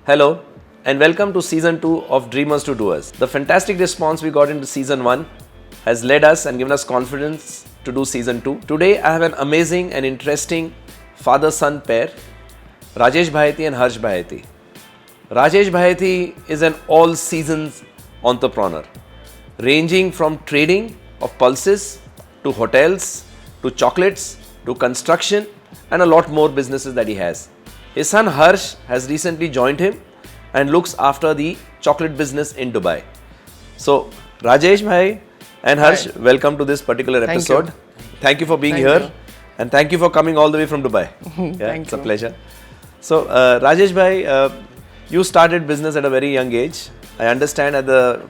Hello and welcome to season 2 of Dreamers to Doers. The fantastic response we got into season 1 has led us and given us confidence to do season 2. Today I have an amazing and interesting father-son pair, Rajesh Baheti and Harsh Baheti. Rajesh Baheti is an all-seasons entrepreneur, ranging from trading of pulses to hotels to chocolates to construction and a lot more businesses that he has. His son Harsh has recently joined him and looks after the chocolate business in Dubai. So, Rajesh bhai and Harsh, welcome to this particular episode. Thank you for being here and thank you for coming all the way from Dubai. It's a pleasure. So, Rajesh bhai, you started business at a very young age. I understand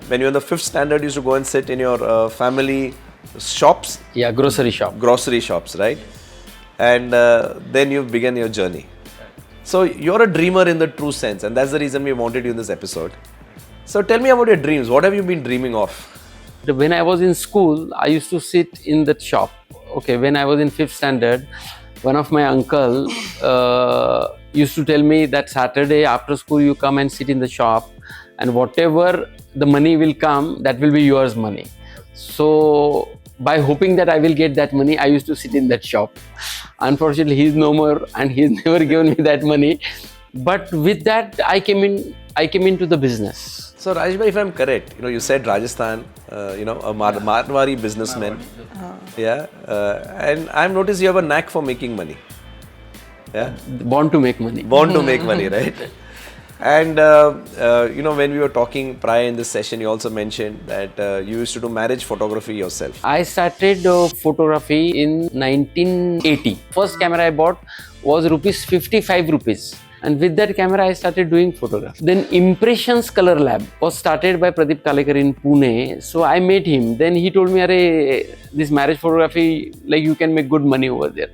when you were in the 5th standard, you used to go and sit in your family shops. Yeah, grocery shop. Grocery shops, right? And then you began your journey. So you're a dreamer in the true sense, and that's the reason we wanted you in this episode. So tell me about your dreams. What have you been dreaming of? When I was in school, I used to sit in that shop. Okay, when I was in 5th standard, one of my uncle used to tell me that Saturday after school you come and sit in the shop, and whatever the money will come, that will be yours money. So by hoping that I will get that money, I used to sit in that shop. Unfortunately, he's no more and he's never given me that money. But with that, I came into the business. So Rajesh bhai, if I'm correct, you said Rajasthan, a Marwari businessman. Yeah, and I've noticed you have a knack for making money. Yeah, born to make money. Born to make money, right? And when we were talking prior in this session, you also mentioned that you used to do marriage photography yourself. I started photography in 1980. First camera I bought was ₹55. And with that camera, I started doing photography. Then Impressions Color Lab was started by Pradeep Kalekar in Pune. So I met him. Then he told me, this marriage photography, you can make good money over there.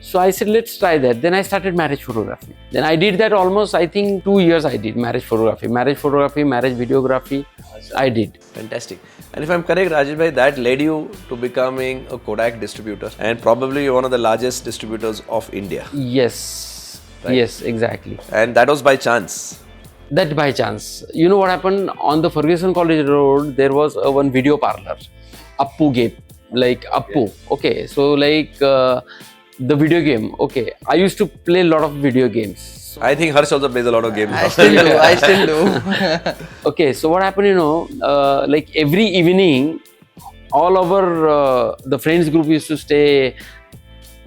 So I said, let's try that. Then I started marriage photography. Then I did that almost, 2 years I did marriage photography, marriage videography, I did. Fantastic. And if I'm correct, Rajesh bhai, that led you to becoming a Kodak distributor and probably one of the largest distributors of India. Yes, right? Yes, exactly. And that was by chance. That by chance. You know what happened? On the Ferguson College Road, there was one video parlor, Appu game, Appu. Okay, so the video game, okay. I used to play a lot of video games. I think Harsh also plays a lot of games. I still do. Okay, so what happened, every evening, all over the friends group used to stay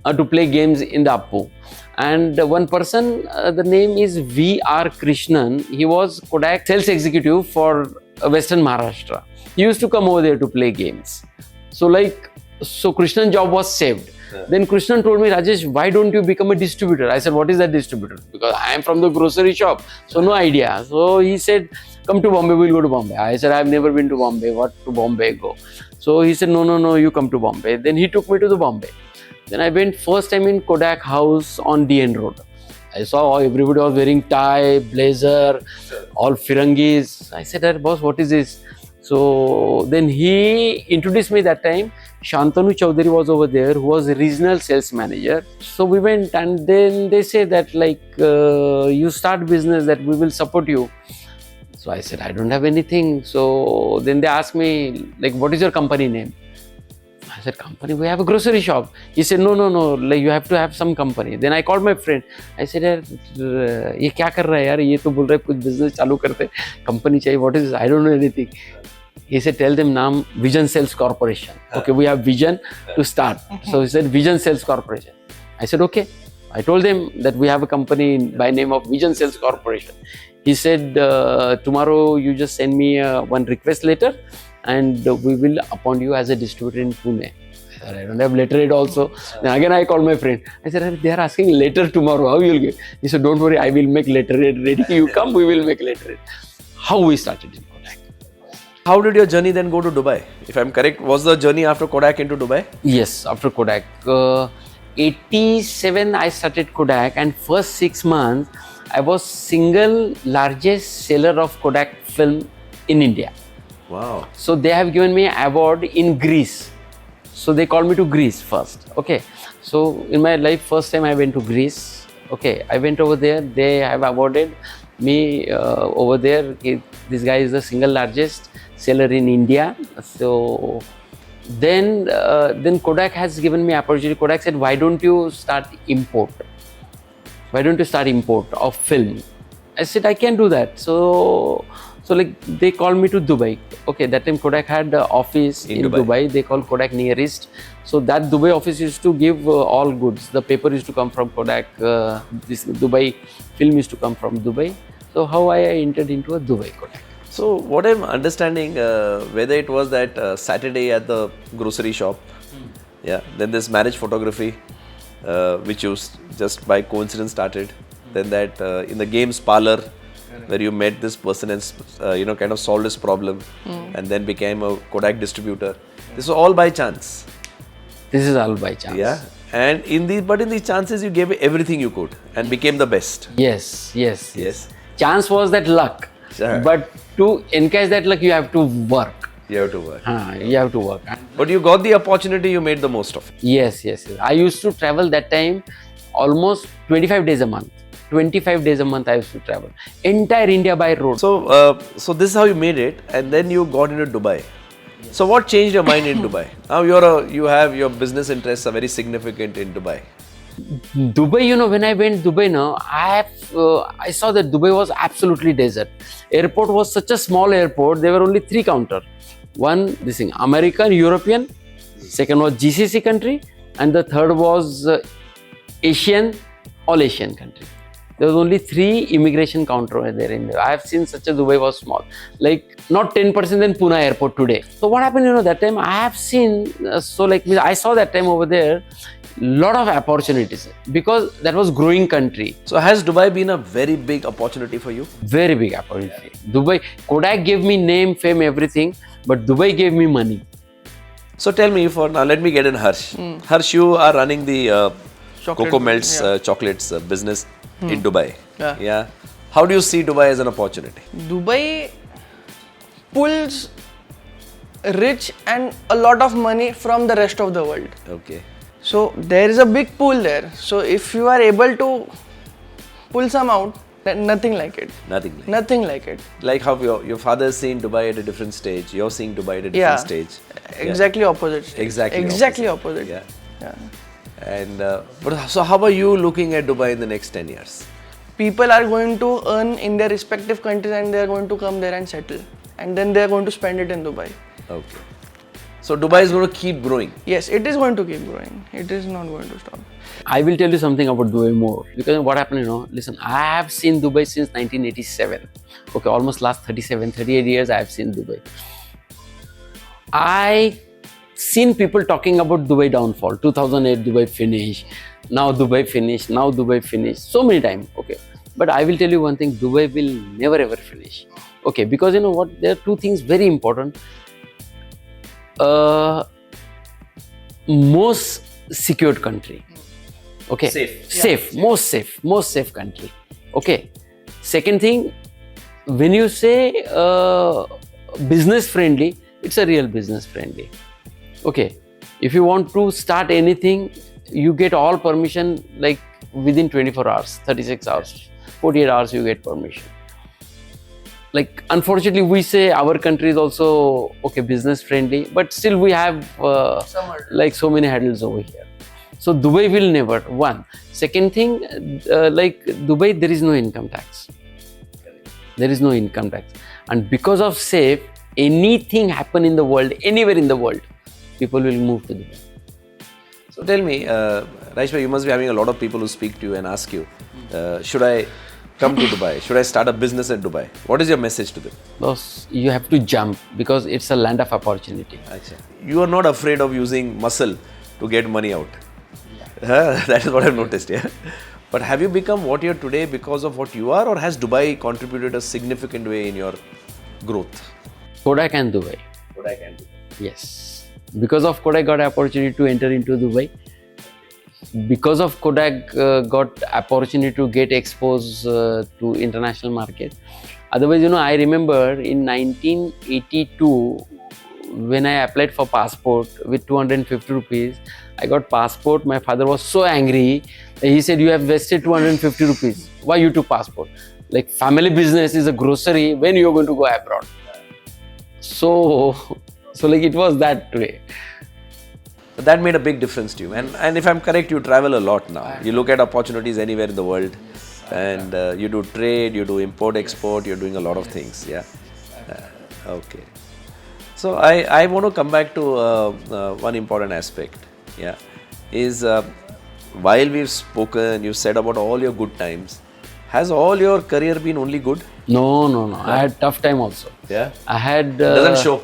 to play games in the Appu. And one person, the name is V.R. Krishnan. He was Kodak sales executive for Western Maharashtra. He used to come over there to play games. So Krishnan's job was saved. Then Krishnan told me, Rajesh, why don't you become a distributor? I said, what is that distributor? Because I am from the grocery shop. So no idea. So he said, come to Bombay, we'll go to Bombay. I said, I've never been to Bombay. What to Bombay go? So he said, no, you come to Bombay. Then he took me to the Bombay. Then I went first time in Kodak House on DN Road. I saw everybody was wearing tie, blazer, all Firangis. I said, boss, what is this? So then he introduced me that time. Shantanu Chaudhary was over there, who was a regional sales manager. So we went and then they said that you start business, that we will support you. So I said, I don't have anything. So then they asked me, what is your company name? I said, company? We have a grocery shop. He said, no, you have to have some company. Then I called my friend. I said, ये क्या कर रहा है यार? ये तो बोल रहा है कुछ business चालू करते, company चाहिए. What is this? I don't know anything. He said, tell them naam Vision Sales Corporation. Okay, we have vision to start. So he said, Vision Sales Corporation. I said, okay. I told them that we have a company by name of Vision Sales Corporation. He said, tomorrow you just send me one request letter and we will appoint you as a distributor in Pune. I said, I don't have letterhead also. Then again I called my friend. I said, they are asking letter tomorrow. How you'll get? He said, don't worry, I will make letterhead ready. You come, we will make letterhead. How we started in Kodak. How did your journey then go to Dubai? If I'm correct, was the journey after Kodak into Dubai? Yes, after Kodak. 87 I started Kodak and first 6 months I was single largest seller of Kodak film in India. Wow. So they have given me an award in Greece. So they called me to Greece first. Okay. So in my life, first time I went to Greece. Okay. I went over there. They have awarded over there. This guy is the single largest seller in India. So then Kodak has given me opportunity. Kodak said, why don't you start import? Why don't you start import of film? I said, I can do that. So like they called me to Dubai. Okay, that time Kodak had office in Dubai. They called Kodak Near East. So that Dubai office used to give all goods. The paper used to come from Kodak. This Dubai film used to come from Dubai. So how I entered into a Dubai Kodak. So what I'm understanding, whether it was that Saturday at the grocery shop, yeah, then this marriage photography, which you just by coincidence started, then that in the games parlor, where you met this person and kind of solved this problem, and then became a Kodak distributor. This was all by chance. This is all by chance. Yeah, and in these chances you gave everything you could and became the best. Yes. Yes. Chance was that luck. Sure. But to encash that luck, you have to work. You have to work. You have to work. But you got the opportunity, you made the most of it. Yes. I used to travel that time almost 25 days a month. 25 days a month I used to travel. Entire India by road. So this is how you made it, and then you got into Dubai. Yes. So what changed your mind in Dubai? Now you have your business interests are very significant in Dubai. Dubai, when I went Dubai now, I saw that Dubai was absolutely desert. Airport was such a small airport. There were only 3 counters. One, this thing, American, European. Second was GCC country, and the third was Asian, all Asian country. There was only 3 immigration counter there in there. I have seen such a Dubai was small, like not 10% than Pune airport today. So what happened, that time I have seen, I saw that time over there, lot of opportunities because that was growing country. So has Dubai been a very big opportunity for you? Very big opportunity. Dubai, Kodak gave me name, fame, everything, but Dubai gave me money. So tell me, now let me get in Harsh. Harsh, you are running the Coco Melts chocolates business in Dubai. Yeah. How do you see Dubai as an opportunity? Dubai pulls rich and a lot of money from the rest of the world. Okay. So there is a big pool there. So if you are able to pull some out, then nothing like it. Nothing like it. Like how your father is seeing Dubai at a different stage, you're seeing Dubai at a different stage. Exactly opposite stage. Exactly opposite. Yeah. And so how are you looking at Dubai in the next 10 years? People are going to earn in their respective countries and they are going to come there and settle. And then they are going to spend it in Dubai. Okay. So Dubai is going to keep growing? Yes, it is going to keep growing. It is not going to stop. I will tell you something about Dubai more. Because what happened, listen, I have seen Dubai since 1987. Okay, almost last 38 years I have seen Dubai. I seen people talking about Dubai downfall. 2008 Dubai finish, now Dubai finish, so many times. Okay, but I will tell you one thing, Dubai will never ever finish. Okay, because what, there are 2 things very important. Most secured country. Okay, most safe country. Okay, second thing, when you say business friendly, it's a real business friendly. Okay, if you want to start anything, you get all permission like within 24 hours, 36 hours, 48 hours you get permission. Like unfortunately we say our country is also business friendly, but still we have like so many hurdles over here. So Dubai will never, one. Second thing, like Dubai there is no income tax. There is no income tax. And because of SAFE, anything happen in the world, anywhere in the world, people will move to Dubai. So tell me, Rajesh, you must be having a lot of people who speak to you and ask you, should I come to Dubai? Should I start a business at Dubai? What is your message to them? Boss, you have to jump because it's a land of opportunity. Achha. You are not afraid of using muscle to get money out. That is what I've noticed, yeah. But have you become what you're today because of what you are, or has Dubai contributed a significant way in your growth? Kodak and Dubai. Kodak and Dubai. Yes. Because of Kodak got opportunity to enter into Dubai. Because of Kodak got opportunity to get exposed to international market. Otherwise, I remember in 1982, when I applied for passport with 250 rupees, I got passport. My father was so angry. He said, you have wasted 250 rupees. Why you took passport? like family business is a grocery when you're going to go abroad. So like it was that way. But that made a big difference to you. And if I'm correct, you travel a lot now. You look at opportunities anywhere in the world, and you do trade, you do import, export, you're doing a lot of things. Yeah. Okay. So I want to come back to one important aspect. Yeah. Is while we've spoken, you said about all your good times. Has all your career been only good? No. I had tough time also. Yeah. I had. Doesn't show.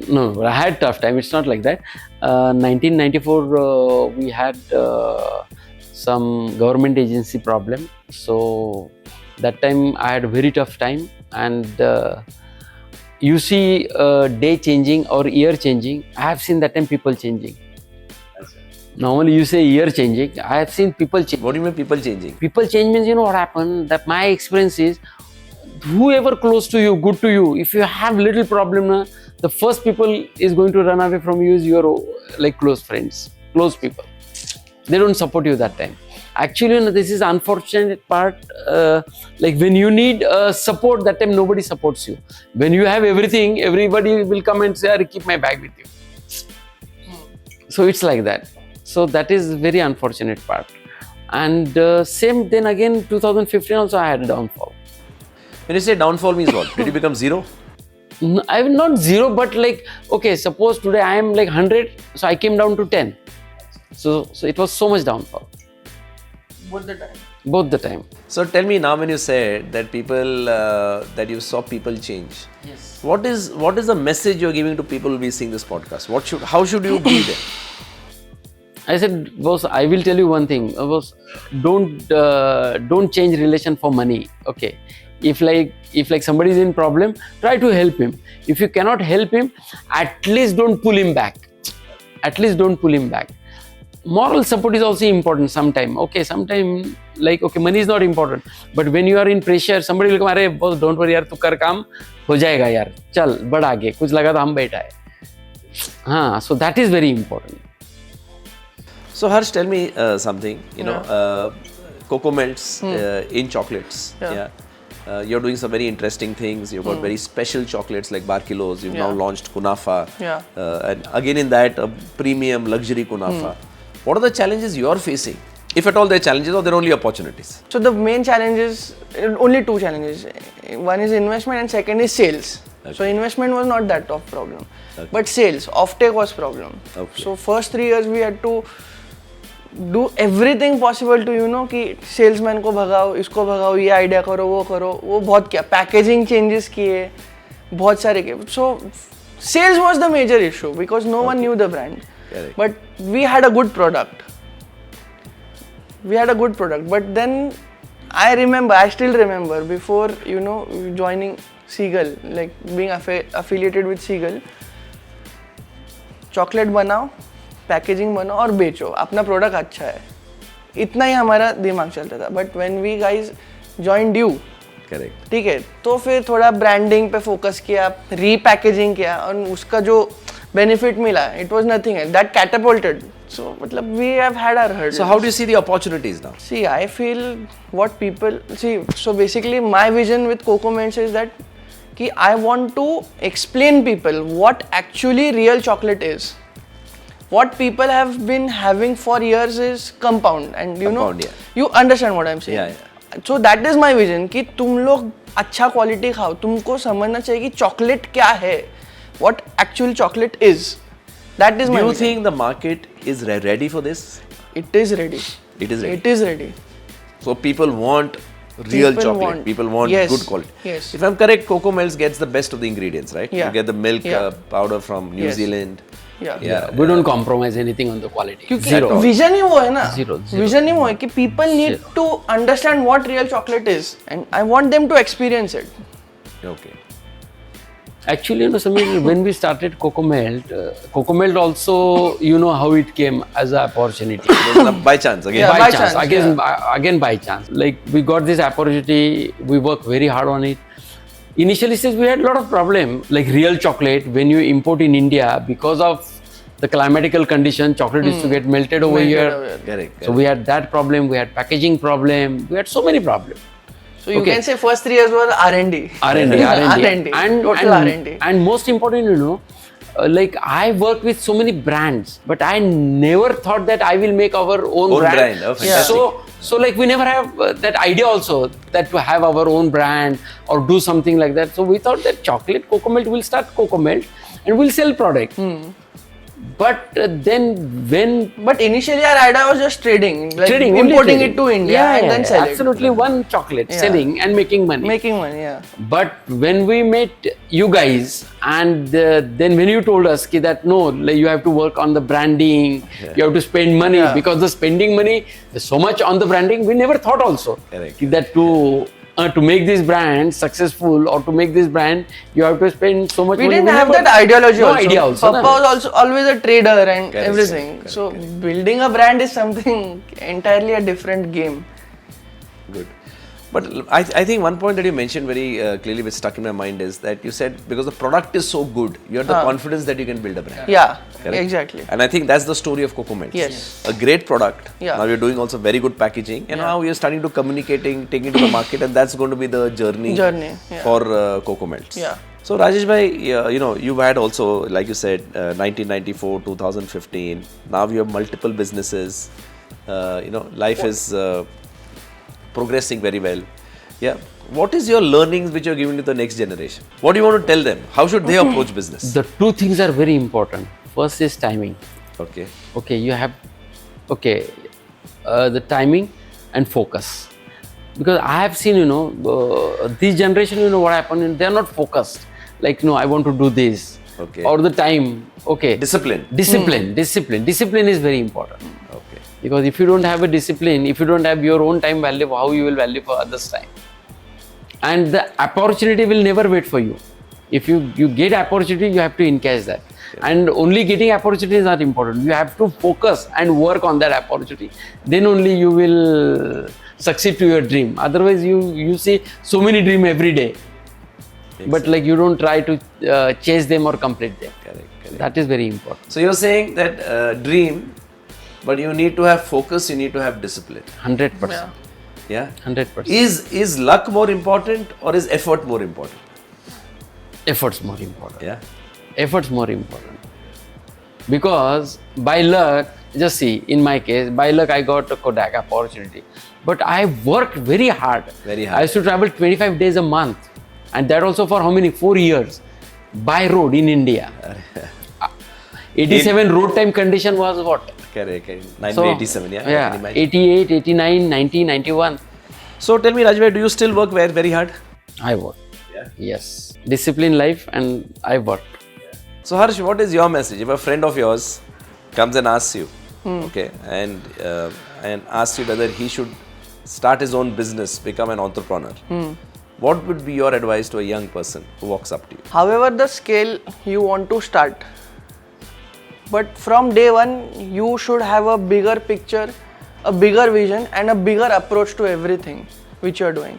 No, I had tough time. It's not like that. 1994, we had some government agency problem. So that time I had a very tough time. And you see day changing or year changing. I have seen that time people changing. Normally you say year changing. I have seen people change. What do you mean people changing? People change means, you know what happened? That my experience is, whoever close to you, good to you, if you have little problem, the first people is going to run away from you is your like close friends, close people. They don't support you that time. Actually, you know, this is unfortunate part. Like when you need support, that time nobody supports you. When you have everything, everybody will come and say, keep my bag with you. So it's like that. So that is very unfortunate part. And same then again, 2015 also I had a downfall. When you say downfall means what? Did you become zero? No, I'm not zero, but like, okay, suppose today I am like 100, so I came down to 10. So it was so much downfall. Both the time. Both the time. So tell me now, when you said that people, that you saw people change. Yes. What is the message you're giving to people who will be seeing this podcast? How should you be there? I said, boss, I will tell you one thing. Boss, don't change relation for money. Okay. If like somebody is in problem, try to help him. If you cannot help him, at least don't pull him back. At least don't pull him back. Moral support is also important sometime. Okay, sometime like, okay, money is not important. But when you are in pressure, somebody will come, अरे boss, don't worry यार, तू कर काम, हो जाएगा यार, चल बढ़ आगे, कुछ लगा तो हम बैठा है. हाँ, so that is very important. So Harsh, tell me something. You know, cocoa melts in chocolates. Yeah. You're doing some very interesting things. You've got very special chocolates like bar kilos. You've now launched kunafa. Yeah. And again in that, a premium luxury kunafa. What are the challenges you're facing? If at all there are challenges or there are only opportunities? So the main challenges, only two challenges. One is investment and second is sales. Okay. So investment was not that tough problem. Okay. But sales, offtake was problem. Okay. So first 3 years we had to do everything possible to, you know, कि salesman को भगाओ, इसको भगाओ, ये idea करो, वो बहुत किया, packaging changes किए, बहुत सारे किए. So sales was the major issue because no one knew the brand. Correct. But we had a good product. But then I still remember before, you know, joining Seagull, like being affiliated with Seagull, chocolate बनाओ, packaging बनाओ और बेचो, अपना product अच्छा है, इतना ही हमारा दिमाग चलता था. But when we guys joined you, correct, ठीक है, तो फिर थोड़ा ब्रांडिंग पे फोकस किया, रीपैकेजिंग किया और उसका जो बेनिफिट मिला, it was nothing that catapulted. So मतलब we have had our hurdles. So how do you see the opportunities now? See I feel what people see. So basically my vision with Coco Melts is that कि I want to explain people what actually real chocolate is. What people have been having for years is compound, and you know, you understand what I'm saying. Yeah. So that is my vision कि तुम लोग अच्छा quality खाओ, तुमको समझना चाहिए कि chocolate क्या है, what actual chocolate is. That is my vision. Do you think the market is ready for this? It is ready. It is ready. It is ready. So people want real chocolate. People want good quality. Yes. If I'm correct, Coco Melts gets the best of the ingredients, right? Yeah. You get the milk powder from New Zealand. Yeah. We don't compromise anything on the quality. क्योंकि vision ही वो है ना. Zero. Vision ही वो है कि people need to understand what real chocolate is, and I want them to experience it. Okay. Actually, you know, Sameer, when we started Coco Melt also, you know how it came as an opportunity. By chance again. Yeah, by chance. Again by chance. Like we got this opportunity, we worked very hard on it. Initially, we had a lot of problem, like real chocolate. When you import in India, because of the climatical condition, chocolate used to get melted over here. Correct. So we had that problem. We had packaging problem. We had so many problems. So you can say first 3 years were R&D. R&D. And total R&D. And most important, like I work with so many brands, but I never thought that I will make our own brand. Oh, fantastic. So like we never have that idea also that to have our own brand or do something like that. So we thought that chocolate cocoa melt will start cocoa melt and we'll sell product. But But initially our idea was just trading, like only importing trading. it to India and then sell absolutely one chocolate selling and making money. Making money, yeah. But when we met you guys and then when you told us that no, like you have to work on the branding, you have to spend money because the spending money is so much on the branding, we never thought also that to make this brand successful or to make this brand, you have to spend so much money. We didn't have that ideology no also. idea also. Papa was also always a trader and everything. So building a brand is something entirely a different game. Good. But I think one point that you mentioned very clearly which stuck in my mind is that you said because the product is so good, you have the confidence that you can build a brand. Yeah, Correct? exactly. And I think that's the story of Cocoa Melts. Yes. A great product. Yeah. Now you're doing also very good packaging and now you're starting to communicating, taking to the market and that's going to be the journey for Cocoa Melts. Yeah. So Rajesh bhai, you've had also, like you said, 1994, 2015. Now you have multiple businesses. Life is progressing very well. Yeah. What is your learnings which you're giving to the next generation? What do you want to tell them? How should they approach business? The two things are very important. First is timing. Okay. Okay, you have the timing and focus. Because I have seen, this generation, what happened, they are not focused. Like, no, I want to do this. Okay. Or the time, Discipline. Discipline is very important. Okay. Because if you don't have a discipline, if you don't have your own time value, how you will value for others' time? And the opportunity will never wait for you. If you get opportunity, you have to encash that. And only getting opportunity is not important. You have to focus and work on that opportunity. Then only you will succeed to your dream. Otherwise, you see so many dreams every day. But like you don't try to chase them or complete them. Correct. That is very important. So you're saying that dream, but you need to have focus, you need to have discipline. 100%. Yeah? 100%. Is luck more important or is effort more important? Effort's more important. Yeah. Effort's more important. Because by luck, just see, in my case, by luck I got a Kodak opportunity. But I worked very hard. Very hard. I used to travel 25 days a month. And that also for how many? 4 years. By road in India. 87 road time condition was what? Correct. 1987, yeah. Yeah. I can imagine. 88, 89, 90, 91. So tell me, Rajbhai, do you still work very, very hard? I work. Yeah. Yes. Discipline life and I work. So Harsh, what is your message? If a friend of yours comes and asks you, okay, and asks you whether he should start his own business, become an entrepreneur, what would be your advice to a young person who walks up to you? However the scale you want to start, but from day one you should have a bigger picture, a bigger vision and a bigger approach to everything which you are doing.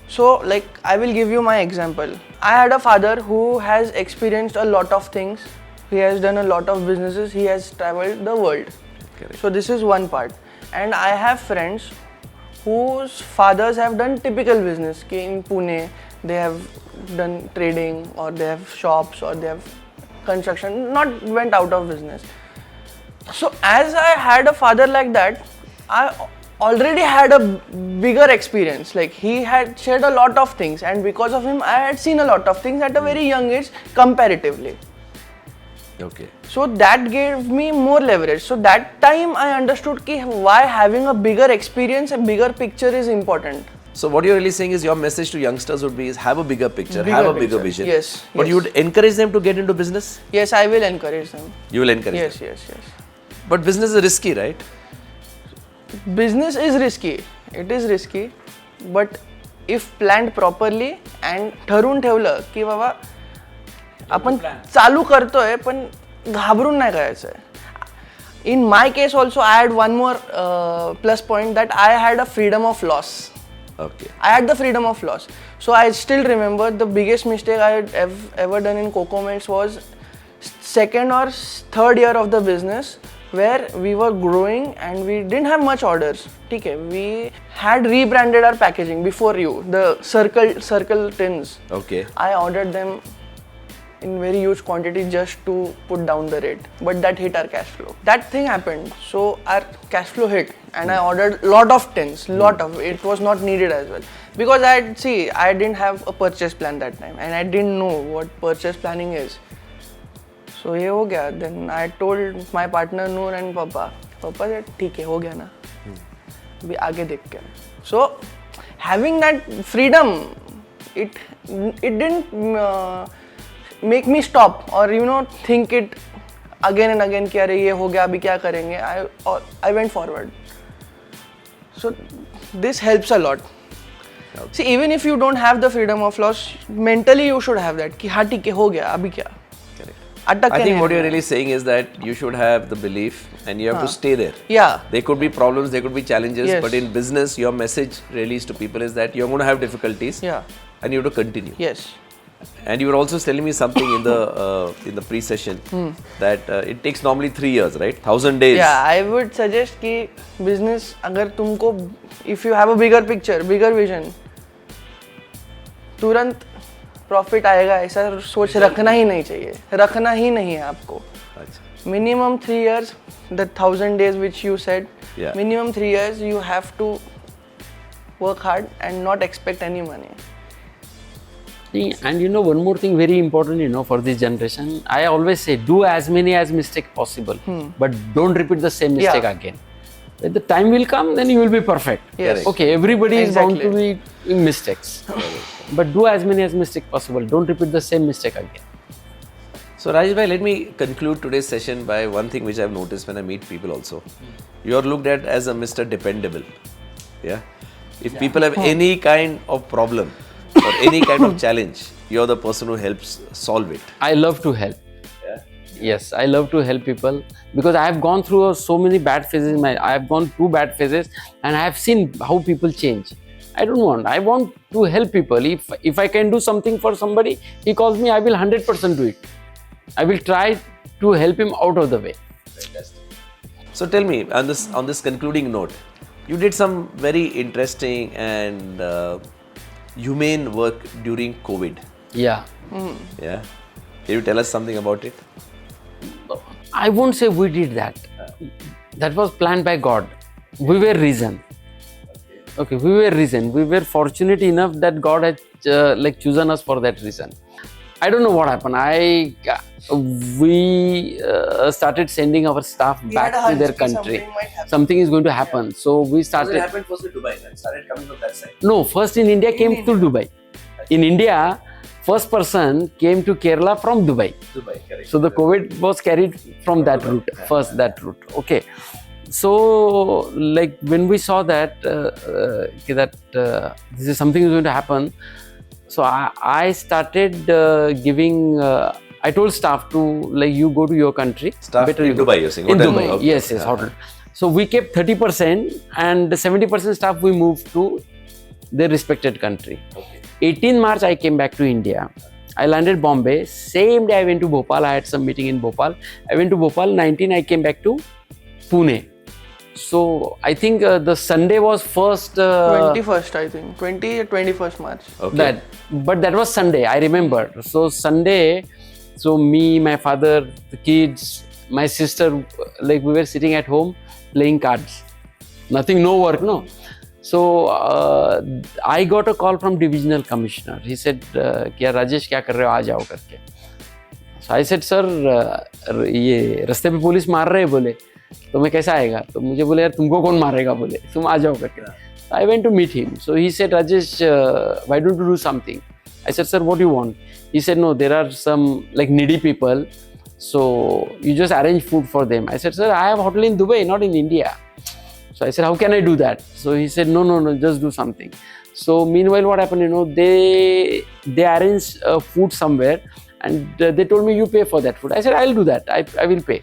So like I will give you my example. I had a father who has experienced a lot of things. He has done a lot of businesses. He has traveled the world. Correct. So this is one part. And I have friends whose fathers have done typical business. In Pune, they have done trading or they have shops or they have construction, not went out of business. So as I had a father like that, I already had a bigger experience. Like he had shared a lot of things and because of him, I had seen a lot of things at a very young age comparatively. Okay. So that gave me more leverage. So that time I understood why having a bigger experience, a bigger picture is important. So what you're really saying is your message to youngsters would be is have a bigger picture, have a bigger vision. Yes. But you would encourage them to get into business? Yes, I will encourage them. You will encourage them? Yes. But business is risky, right? Business is risky. It is risky. But if planned properly and ठरवून ठेवलं की बाबा आपण चालू करतोय पण घाबरून नाही करायचंय. In my case also I had one more plus point that I had a freedom of loss. Okay. I had the freedom of loss. So I still remember the biggest mistake I had ever done in Cocoa Melts was second or third year of the business. where we were growing and we didn't have much orders. Okay, we had rebranded our packaging before you, the circle tins. Okay. I ordered them in very huge quantity just to put down the rate, but that hit our cash flow. That thing happened, so our cash flow hit, and I ordered lot of tins, it was not needed as well, because I didn't have a purchase plan that time, and I didn't know what purchase planning is. So ये हो गया. Then I told my partner Noor and Papa said ठीक है, हो गया ना, अभी आगे देख के. So having that freedom, it didn't make me stop or think it again and again कि अरे ये हो गया, अभी क्या करेंगे. I went forward. So this helps a lot. See, even if you don't have the freedom of loss, mentally you should have that कि हाँ ठीक है, हो गया, अभी क्या. I think what you're really saying is that you should have the belief and you have to stay there. Yeah. There could be problems, there could be challenges, Yes. but in business, your message really is to people is that you're going to have difficulties, Yeah. and you have to continue. Yes. And you were also telling me something in the pre-session that it takes normally 3 years, right? 1,000 days. Yeah, I would suggest कि business अगर तुमको, if you have a bigger picture, bigger vision, तुरंत profit आएगा ऐसा सोच रखना ही नहीं चाहिए, रखना ही नहीं है आपको. Minimum 3 years, the 1,000 days which you said, Yeah. minimum 3 years you have to work hard and not expect any money. And one more thing very important, for this generation, I always say do as many as mistakes possible, but don't repeat the same mistake Yeah. again. When the time will come, then you will be perfect. Yes. Okay, everybody is bound to Exactly. be in mistakes, but do as many as mistakes possible. Don't repeat the same mistake again. So Rajesh bhai, let me conclude today's session by one thing which I've noticed when I meet people also. You are looked at as a Mr. Dependable. Yeah. If people have any kind of problem or any kind of challenge, you're the person who helps solve it. I love to help. Yes, I love to help people because I have gone through so many bad phases. I have gone through bad phases and I have seen how people change. I want to help people. If I can do something for somebody, he calls me, I will 100% do it. I will try to help him out of the way. Fantastic. So tell me, on this concluding note, you did some very interesting and humane work during COVID. Yeah. Yeah. Can you tell us something about it? I won't say we did that. That was planned by God. We were reason. Okay, we were reason. We were fortunate enough that God had chosen us for that reason. I don't know what happened. We started sending our staff back to their country. Something is going to happen. So we started. It happened first in Dubai, then started coming from that side. No, first in India came to Dubai. In India, first person came to Kerala from Dubai. Dubai, correct. So the COVID was carried from that route, first that route. Okay. So when we saw that this is something is going to happen, so I started giving. I told staff to you go to your country. Staff in Dubai, you're saying? In Hotel. Dubai, Okay. yes, hotel. So we kept 30% and 70% staff we moved to their respected country. Okay. 18 March I came back to India. I landed Bombay. Same day I went to Bhopal. I had some meeting in Bhopal. I went to Bhopal. 19 I came back to Pune. So I think the Sunday was first. 21st, I think. 20 or 21st March. Okay. But that was Sunday. I remember. So Sunday. So me, my father, the kids, my sister, we were sitting at home playing cards. Nothing, no work, no. So I got a call from divisional commissioner. He said, "Kya Rajesh, kya kar rahe ho? Aa jao karke." So I said, "Sir, ये रास्ते पे police मार रहे हैं बोले, तो मैं कैसा आएगा?" तो मुझे बोले, "यार तुमको कौन मारेगा बोले, तुम आ जाओ करके." So I went to meet him. So he said, "Rajesh, why don't you do something?" I said, "Sir, what do you want?" He said, "No, there are some needy people, so you just arrange food for them." I said, "Sir, I have a hotel in Dubai, not in India." So I said, "How can I do that?" So he said, No, just do something." So meanwhile, what happened, they arranged food somewhere and they told me, "You pay for that food." I said, "I'll do that, I will pay."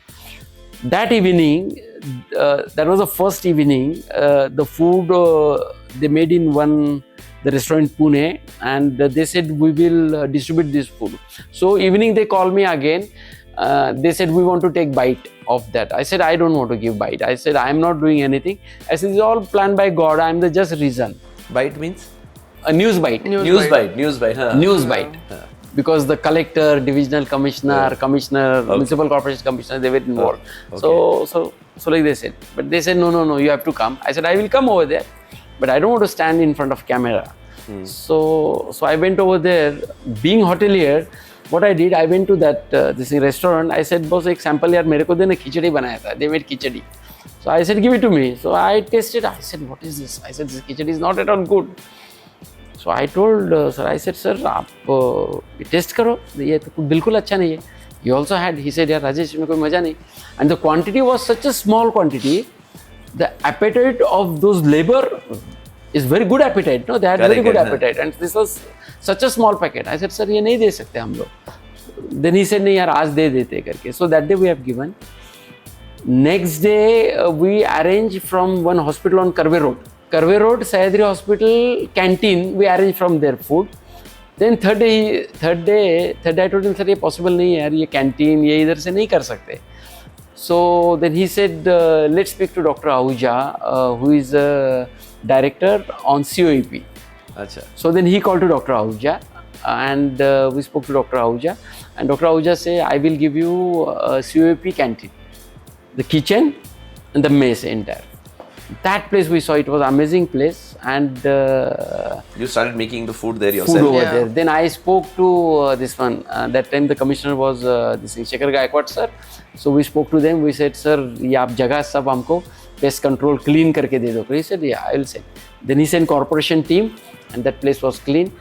That evening, that was the first evening, the food they made in the restaurant Pune, and they said we will distribute this food. So evening they called me again They said, we want to take bite of that. I said, I don't want to give bite. I said, I'm not doing anything. I said, it's all planned by God. I'm the just reason. Bite means? A news bite. News bite. Huh. News bite. Because the collector, divisional commissioner, municipal corporation commissioner, they were involved. Okay. So like they said. But they said, no, you have to come. I said, I will come over there, but I don't want to stand in front of camera. So I went over there. Being hotelier, what I did, I went to that this restaurant. I said, boss, एक sample यार मेरे को देना, खिचड़ी बनाया था. They made khichdi. So I said, give it to me. So I tasted. I said, what is this? I said, this khichdi is not at all good. So I told sir, I said, sir, आप taste करो. ये तो बिल्कुल अच्छा नहीं है. He also had. He said, यार राजेश में कोई मजा नहीं. And the quantity was such a small quantity. The appetite of those labor is very good appetite. No, they had very good appetite. And this was such a small packet. I said, sir, ये नहीं दे सकते हम लोग. Then he said, नहीं यार आज दे देते करके. So that day we have given. Next day we arranged from one hospital on Karve Road. Karve Road, Sahyadri Hospital canteen. We arranged from their food. Then third day I told him, sir, ये possible नहीं है यार, ये canteen ये इधर से नहीं कर सकते. So then he said, let's speak to Dr. Ahuja, who is a director on COEP. Achha. So then he called to Dr. Ahuja, and we spoke to Dr. Ahuja, and Dr. Ahuja said, I will give you a COEP canteen, the kitchen and the mess entire. That place we saw, it was an amazing place, and you started making the food there yourself. Food over there. Then I spoke to this one. That time the commissioner was this Shekhar Gaikwad sir. So we spoke to them. We said, sir, ये आप जगह सब हमको pest control clean करके दे दो. He said, yeah, I will send. Then he sent corporation team, and that place was clean.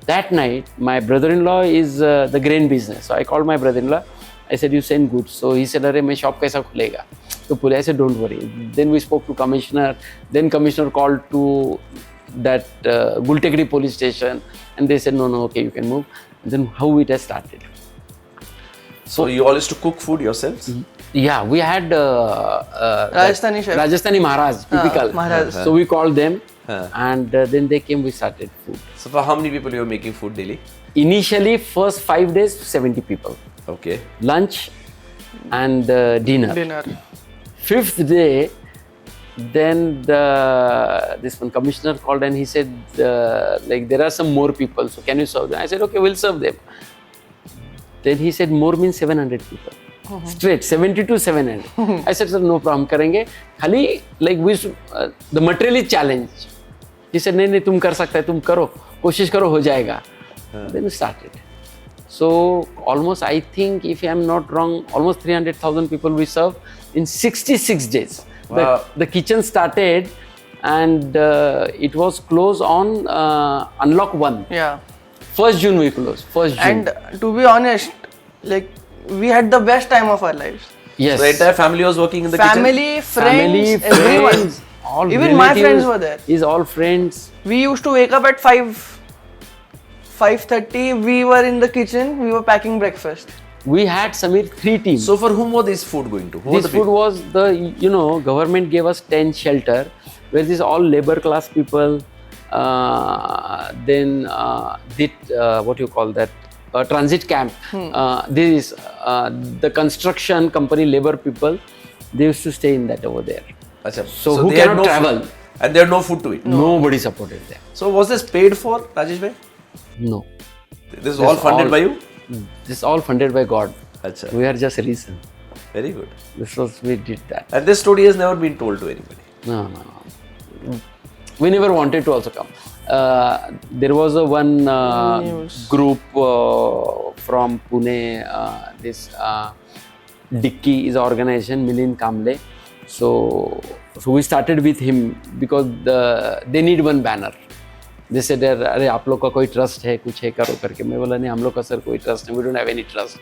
That night, my brother-in-law is the grain business. So I called my brother-in-law. I said, you send goods. So he said, अरे मैं shop कैसा खुलेगा? So I said, don't worry. Then we spoke to commissioner. Then commissioner called to that Gultekri police station, and they said, no, okay, you can move. And then how it has started. So you all used to cook food yourselves? Yeah, we had Rajasthani chef. Rajasthani Maharaj, typical. Maharaj. So we called them, and then they came, we started food. So for how many people you were making food daily? Initially, first 5 days, 70 people. Okay. Lunch and dinner. 5th day, then this one commissioner called and he said, like there are some more people, so can you serve them? I said, okay, we'll serve them. Then he said, more means 700 people. Straight, 70 to 700. I said, sir, no problem, करेंगे. खाली, like we, the material is challenge. He said, नहीं, तुम कर सकते हो, तुम करो, कोशिश करो, हो जाएगा. Then we started. So almost, I think, if I am not wrong, almost 300,000 people we served in 66 days. Wow. The kitchen started and it was closed on unlock 1. Yeah. 1st June we closed. 1st June. And to be honest, like we had the best time of our lives. Yes. So the entire family was working in the kitchen? Family, friends, everyone. All even my friends were there. Is all friends. We used to wake up at 5:30. We were in the kitchen. We were packing breakfast. We had, Sameer, 3 teams. So for whom was this food going to? This food was government gave us tent shelter, where this all labor class people, then did what you call that, transit camp. This is the construction company labor people. They used to stay in that over there. Achha. So who cannot travel? Food, and they had no food to eat? Nobody supported them. So was this paid for, Rajesh bhai? No. This is all funded by you? This is all funded by God. Achha. We are just reason. Very good. We did that. And this story has never been told to anybody? No. We never wanted to also come. There was one group from Pune, this Dicky is organization, Milind Kamble. So we started with him because they need one banner. They said, अरे आप लोग का कोई trust है, कुछ है करो करके. मैं बोला नहीं, हम लोग का सर कोई trust नहीं. We don't have any trust.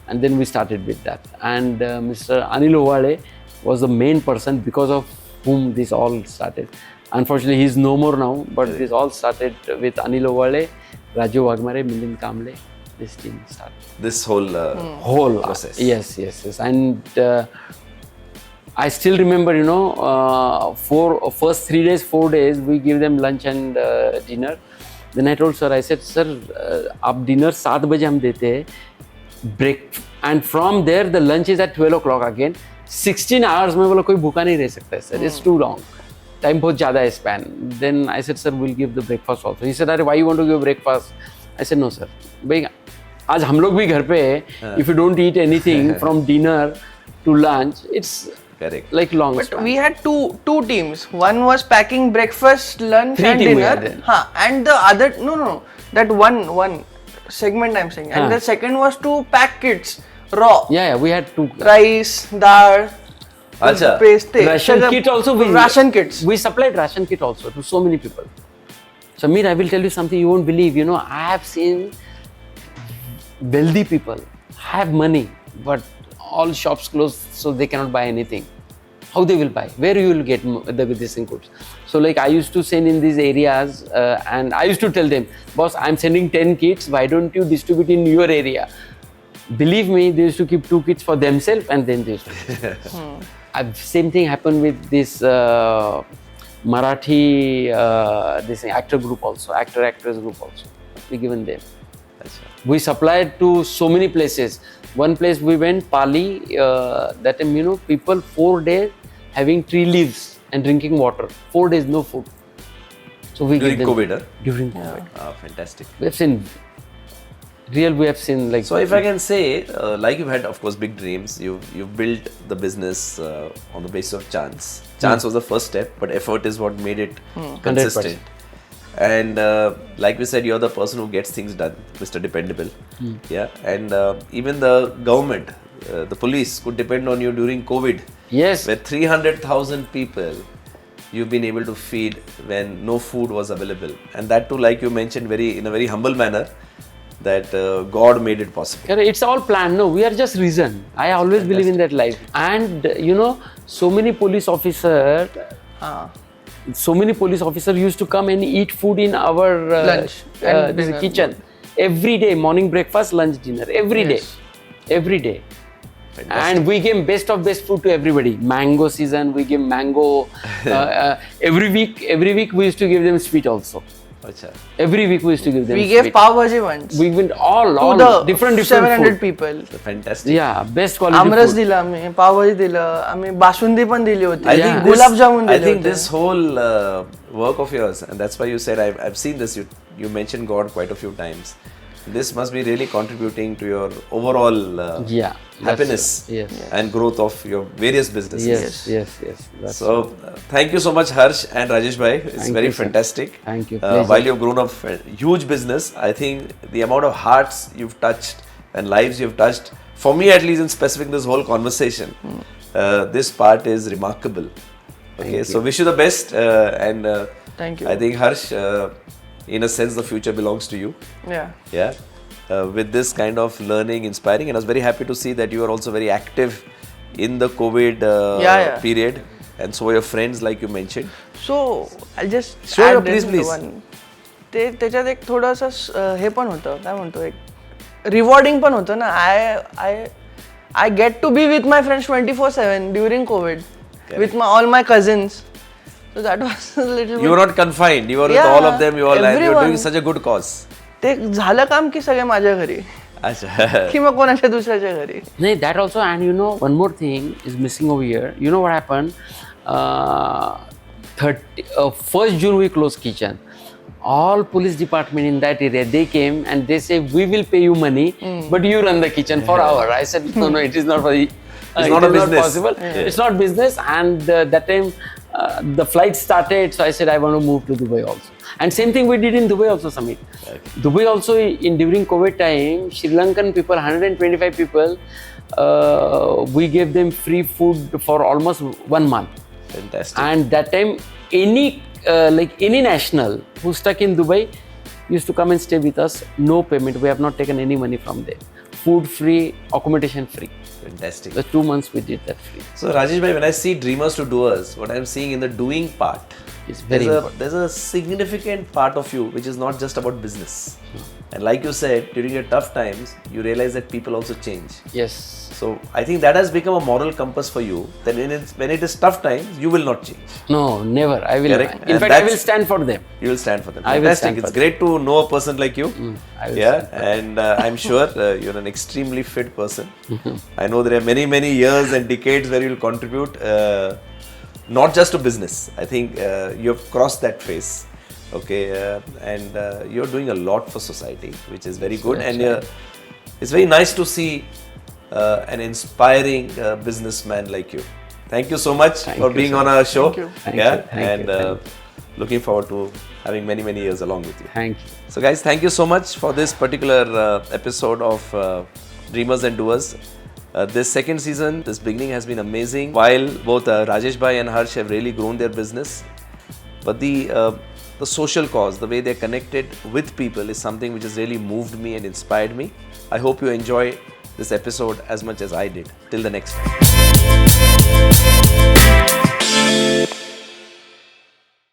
And then we started with that. And Mr. Anil Ovale was the main person because of whom this all started. Unfortunately, he is no more now, but this all started with Anil Ovale, Raju Wagmare, Milind Kamble. This team started. This whole process. Yes. And I still remember, first 3 days, 4 days, we give them lunch and dinner. Then I told sir, I said, sir, आप dinner 7 बजे हम देते हैं, break and from there the lunch is at 12 o'clock again. 16 hours में बोला कोई भूखा नहीं रह सकता है sir, it's too long. Time बहुत ज़्यादा है span. Then I said sir we'll give the breakfast also. He said अरे why you want to give breakfast? I said no sir. भाई आज हम लोग भी घर पे है. If you don't eat anything from dinner to lunch, it's correct. Like long But span. we had two teams. One was packing breakfast, lunch, Three and team we dinner. had then. And the other no. That one segment I'm saying. And the second was to pack kits raw. Yeah, we had two. Rice, dal, Acha. paste. Ration kit also. Ration kits. We supplied ration kit also to so many people. Sameer, I will tell you something you won't believe. You know, I have seen wealthy people have money, but all shops closed, so they cannot buy anything. How they will buy? Where you will get this goods? So like I used to send in these areas, and I used to tell them, boss, I'm sending 10 kits. Why don't you distribute in your area? Believe me, they used to keep 2 kits for themselves, and then they used to. Same thing happened with this Marathi this actor group also, actress group also. We given them. We supplied to so many places. One place we went, Pali, that time, you know, people 4 days having tree leaves and drinking water. 4 days, no food. So we During give them. COVID, huh? During COVID. Ah, fantastic. We have seen, we have seen like. So if I can say, like you've had, of course, big dreams. You've built the business on the basis of chance. Chance was the first step, but effort is what made it consistent. 100%. And like we said, you're the person who gets things done, Mr. Dependable. Yeah. And even the government, the police could depend on you during COVID. Yes. Where 300,000 people you've been able to feed when no food was available. And that too, like you mentioned, in a very humble manner, that God made it possible. It's all planned. No, we are just reason. I always believe in that life. And you know, so many police officers. So many police officers used to come and eat food in our Lunch and dinner. kitchen every day, morning breakfast, lunch, dinner, every day. Fantastic. And we gave best of best food to everybody. Mango season, we give mango. Every week we used to give them sweet also. Achha. Every week we used to give them We sweet. gave pav bhaji once. We went all to the different 700 food. people. Fantastic. Yeah, best quality aamras food. दिला आम्ही, पावभाजी दिलं, आम्ही बासुंदी पण दिली होती, I think gulab jamun I दिले think होते. this whole work of yours, and that's why you said I've seen this. You mentioned God quite a few times. This must be really contributing to your overall happiness Yes. and growth of your various businesses. Yes. That's So thank you so much, Harsh and Rajesh Bhai. It's Thank very you, sir. fantastic. Thank you. While you've grown up huge business, I think the amount of hearts you've touched and lives you've touched, for me at least in specific this whole conversation, this part is remarkable. Okay, so wish you the best and Thank you. I think Harsh, in a sense the future belongs to you. Yeah. With this kind of learning, inspiring, and I was very happy to see that you are also very active in the COVID period, and so are your friends, like you mentioned. So I'll just Sure, add please, in please. one. त्याच्यात एक थोडंसं हे पण होतं, काय म्हणतो, एक rewarding पण होतं ना. I get to be with my friends 24/7 during COVID, with all my cousins. So that was a little. You were not confined. You were with all of them. You were doing such a good cause. ते झालं काम की सगळे माझ्या घरी, अच्छा. की मग कोणाच्या दुसऱ्याच्या घरी. No, that also, and you know, one more thing is missing over here. You know what happened? 1st June we closed kitchen. All police department in that area, they came and they say, we will pay you money, but you run the kitchen for hour. I said, no, it is not for the. It's not a business. Possible. It's not business. And that time the flight started, so I said I want to move to Dubai also. And same thing we did in Dubai also, Sameer. Okay. Dubai also during COVID time, Sri Lankan people, 125 people, we gave them free food for almost 1 month. Fantastic. And that time, any national who stuck in Dubai used to come and stay with us, no payment. We have not taken any money from them. Food free, accommodation free. Fantastic. The 2 months we did that free. So Rajesh bhai, when I see dreamers to doers, what I'm seeing in the doing part, is very important. There's a significant part of you which is not just about business. And like you said, during your tough times, you realize that people also change. Yes. So I think that has become a moral compass for you. That when it is tough times, you will not change. No, never. I will. Correct. In And fact, I will stand for them. You will stand for them. I will Fantastic. stand It's for great to know a person like you. I will Yeah, stand and I'm sure you're an extremely fit person. I know there are many, many years and decades where you'll contribute, not just to business. I think you have crossed that phase. Okay, and you're doing a lot for society, which is very good. And it's very nice to see an inspiring businessman like you. Thank you so much for being on our show. Thank you. Thank you. Looking forward to having many, many years along with you. Thank you. So guys, thank you so much for this particular episode of Dreamers and Doers. This second season, this beginning has been amazing. While both Rajesh Bhai and Harsh have really grown their business, but the social cause, the way they're connected with people is something which has really moved me and inspired me. I hope you enjoy this episode as much as I did. Till the next time.